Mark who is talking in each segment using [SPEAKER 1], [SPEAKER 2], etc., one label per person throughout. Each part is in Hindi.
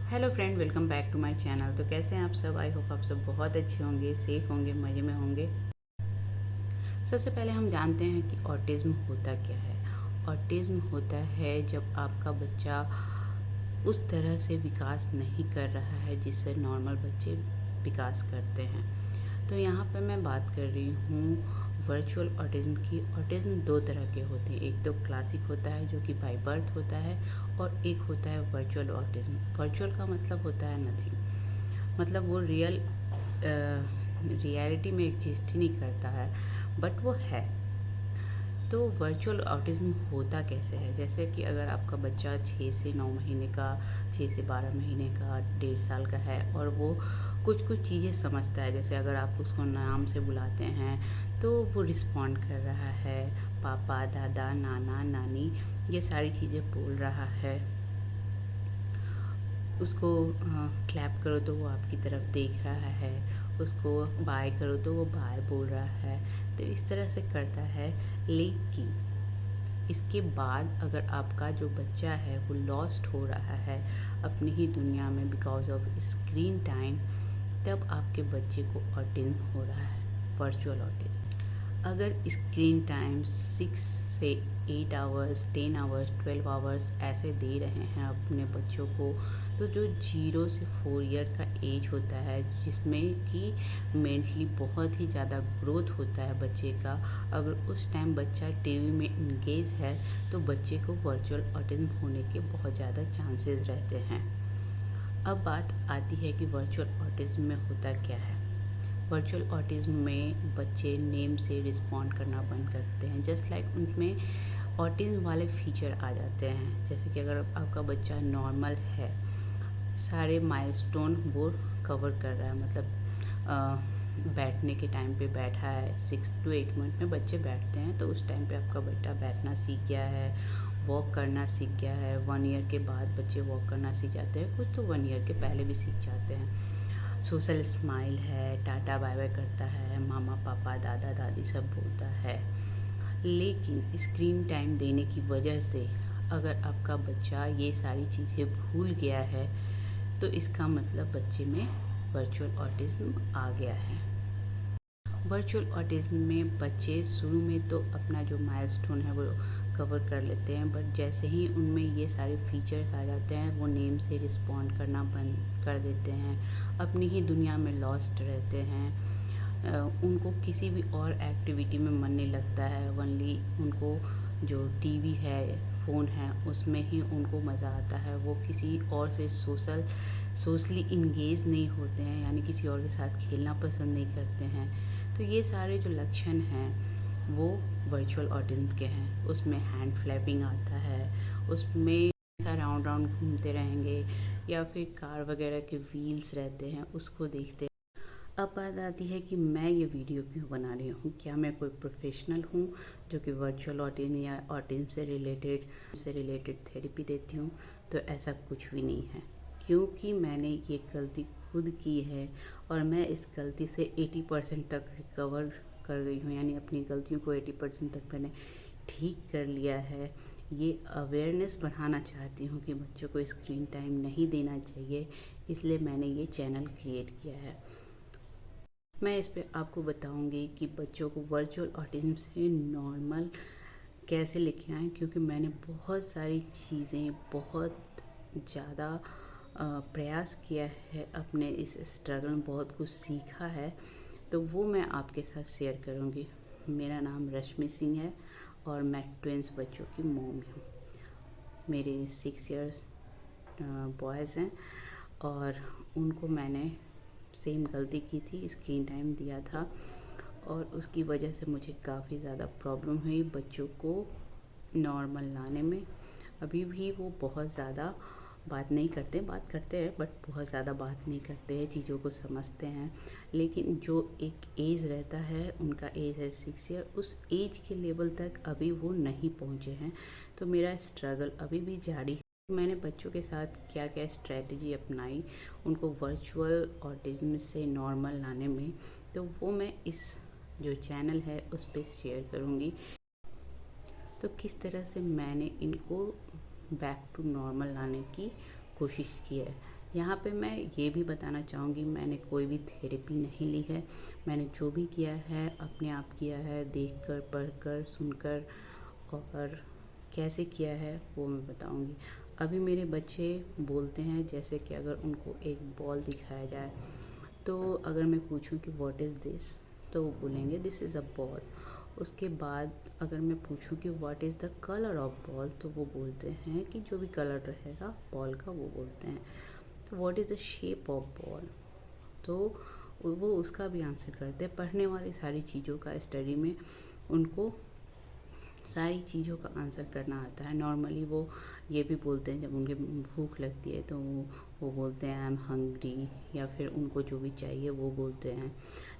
[SPEAKER 1] Hello friend, welcome back to my channel. तो कैसे हैं आप सब? आई होप आप सब बहुत अच्छे होंगे, सेफ होंगे, मज़े में होंगे। सबसे पहले हम जानते हैं कि ऑटिज़्म होता क्या है। ऑटिज़्म होता है जब आपका बच्चा उस तरह से विकास नहीं कर रहा है जिससे नॉर्मल बच्चे विकास करते हैं। तो यहाँ पर मैं बात कर रही हूँ वर्चुअल ऑटिज़्म की। ऑटिज़्म दो तरह के होते हैं, एक तो क्लासिक होता है जो कि बाय बर्थ होता है, और एक होता है वर्चुअल ऑटिज़्म। वर्चुअल का मतलब होता है नथिंग, मतलब वो रियलिटी में एग्जिस्ट ही नहीं करता है, बट वो है। तो वर्चुअल ऑटिज़्म होता कैसे है? जैसे कि अगर आपका बच्चा 6 से 9 महीने का, 6 से 12 महीने का, 1.5 साल का है और वो कुछ कुछ चीज़ें समझता है। जैसे अगर आप उसको नाम से बुलाते हैं तो वो रिस्पॉन्ड कर रहा है, पापा, दादा, नाना, नानी, ये सारी चीज़ें बोल रहा है। उसको क्लैप करो तो वो आपकी तरफ देख रहा है, उसको बाय करो तो वो बाय बोल रहा है। तो इस तरह से करता है। लेकिन इसके बाद अगर आपका जो बच्चा है वो लॉस्ट हो रहा है अपनी ही दुनिया में बिकॉज ऑफ स्क्रीन टाइम, तब आपके बच्चे को ऑटिज्म हो रहा है, वर्चुअल ऑटिज्म। अगर स्क्रीन टाइम 6 से 8 आवर्स, 10 आवर्स, 12 आवर्स ऐसे दे रहे हैं अपने बच्चों को, तो जो 0 से 4 ईयर का एज होता है जिसमें कि मेंटली बहुत ही ज़्यादा ग्रोथ होता है बच्चे का, अगर उस टाइम बच्चा टीवी में इंगेज है तो बच्चे को वर्चुअल ऑटिज्म होने के बहुत ज़्यादा चांसेस रहते हैं। अब बात आती है कि वर्चुअल ऑटिज्म में होता क्या है। वर्चुअल ऑटिज्म में बच्चे नेम से रिस्पॉन्ड करना बंद करते हैं, जस्ट लाइक उनमें ऑटिज्म वाले फीचर आ जाते हैं। जैसे कि अगर आपका बच्चा नॉर्मल है, सारे माइलस्टोन वो कवर कर रहा है, मतलब बैठने के टाइम पे बैठा है, 6 to 8 मंथ में बच्चे बैठते हैं, तो उस टाइम पे आपका बेटा बैठना सीख गया है, वॉक करना सीख गया है। 1 ईयर के बाद बच्चे वॉक करना सीख जाते हैं, कुछ तो 1 ईयर के पहले भी सीख जाते हैं। सोशल स्माइल है, टाटा बाय बाय करता है, मामा पापा दादा दादी सब बोलता है। लेकिन स्क्रीन टाइम देने की वजह से अगर आपका बच्चा ये सारी चीज़ें भूल गया है तो इसका मतलब बच्चे में वर्चुअल ऑटिज्म आ गया है। वर्चुअल ऑटिज्म में बच्चे शुरू में तो अपना जो माइलस्टोन है वो कवर कर लेते हैं, बट जैसे ही उनमें ये सारे फीचर्स आ जाते हैं वो नेम से रिस्पॉन्ड करना बंद कर देते हैं, अपनी ही दुनिया में लॉस्ट रहते हैं। उनको किसी भी और एक्टिविटी में मन नहीं लगता है, ओनली उनको जो टीवी है, फ़ोन है, उसमें ही उनको मज़ा आता है। वो किसी और से सोशली इंगेज नहीं होते हैं, यानी किसी और के साथ खेलना पसंद नहीं करते हैं। तो ये सारे जो लक्षण हैं वो वर्चुअल ऑटिज्म के हैं। उसमें हैंड फ्लैपिंग आता है, उसमें राउंड राउंड घूमते रहेंगे, या फिर कार वगैरह के व्हील्स रहते हैं उसको देखते हैं। अब बात आती है कि मैं ये वीडियो क्यों बना रही हूँ। क्या मैं कोई प्रोफेशनल हूँ जो कि वर्चुअल ऑटिज्म या ऑटिज्म से रिलेटेड थेरेपी देती हूँ? तो ऐसा कुछ भी नहीं है, क्योंकि मैंने ये गलती खुद की है और मैं इस गलती से 80% तक रिकवर कर गई हूँ, यानी अपनी गलतियों को 80% तक मैंने ठीक कर लिया है। ये अवेयरनेस बढ़ाना चाहती हूँ कि बच्चों को स्क्रीन टाइम नहीं देना चाहिए, इसलिए मैंने ये चैनल क्रिएट किया है। मैं इस पे आपको बताऊंगी कि बच्चों को वर्चुअल ऑटिज्म से नॉर्मल कैसे लेके आएँ, क्योंकि मैंने बहुत सारी चीज़ें, बहुत ज़्यादा प्रयास किया है अपने इस स्ट्रगल में, बहुत कुछ सीखा है, तो वो मैं आपके साथ शेयर करूंगी। मेरा नाम रश्मि सिंह है और मैं ट्विंस बच्चों की मॉम हूँ। मेरे 6 इयर्स बॉयज़ हैं और उनको मैंने सेम गलती की थी, स्क्रीन टाइम दिया था, और उसकी वजह से मुझे काफ़ी ज़्यादा प्रॉब्लम हुई बच्चों को नॉर्मल लाने में। अभी भी वो बहुत ज़्यादा बात नहीं करते, बात करते हैं बट बहुत ज़्यादा बात नहीं करते हैं, चीज़ों को समझते हैं। लेकिन जो एक एज रहता है, उनका एज है 6 ईयर, उस एज के लेवल तक अभी वो नहीं पहुँचे हैं। तो मेरा स्ट्रगल अभी भी जारी है। मैंने बच्चों के साथ क्या क्या स्ट्रेटजी अपनाई उनको वर्चुअल ऑटिज्म से नॉर्मल लाने में, तो वो मैं इस जो चैनल है उस पर शेयर करूँगी। तो किस तरह से मैंने इनको बैक टू नॉर्मल लाने की कोशिश की है। यहाँ पे मैं ये भी बताना चाहूँगी, मैंने कोई भी थेरेपी नहीं ली है। मैंने जो भी किया है अपने आप किया है, देखकर, पढ़कर, सुनकर, और कैसे किया है वो मैं बताऊँगी। अभी मेरे बच्चे बोलते हैं, जैसे कि अगर उनको एक बॉल दिखाया जाए तो अगर मैं पूछूं कि व्हाट इज़ दिस, तो वो बोलेंगे दिस इज़ अ बॉल। उसके बाद अगर मैं पूछूं कि what is the colour of ball, तो वो बोलते हैं कि जो भी कलर रहेगा बॉल का वो बोलते हैं। तो what is the shape of ball, तो वो उसका भी आंसर करते हैं। पढ़ने वाली सारी चीज़ों का, स्टडी में उनको सारी चीज़ों का आंसर करना आता है। नॉर्मली वो ये भी बोलते हैं, जब उनके भूख लगती है तो वो बोलते हैं आई एम हंग्री, या फिर उनको जो भी चाहिए वो बोलते हैं।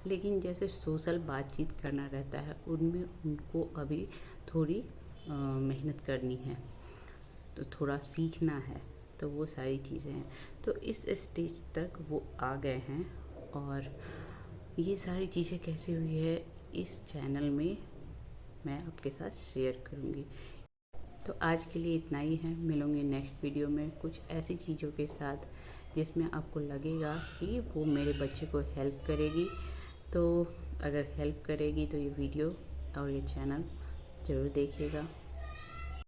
[SPEAKER 1] लेकिन जैसे सोशल बातचीत करना रहता है, उनमें उनको अभी थोड़ी मेहनत करनी है, तो थोड़ा सीखना है, तो वो सारी चीज़ें हैं। तो इस स्टेज तक वो आ गए हैं, और ये सारी चीज़ें कैसे हुई है इस चैनल में मैं आपके साथ शेयर करूँगी। तो आज के लिए इतना ही है। मिलूँगी नेक्स्ट वीडियो में कुछ ऐसी चीज़ों के साथ जिसमें आपको लगेगा कि वो मेरे बच्चे को हेल्प करेगी। तो अगर हेल्प करेगी तो ये वीडियो और ये चैनल ज़रूर देखिएगा।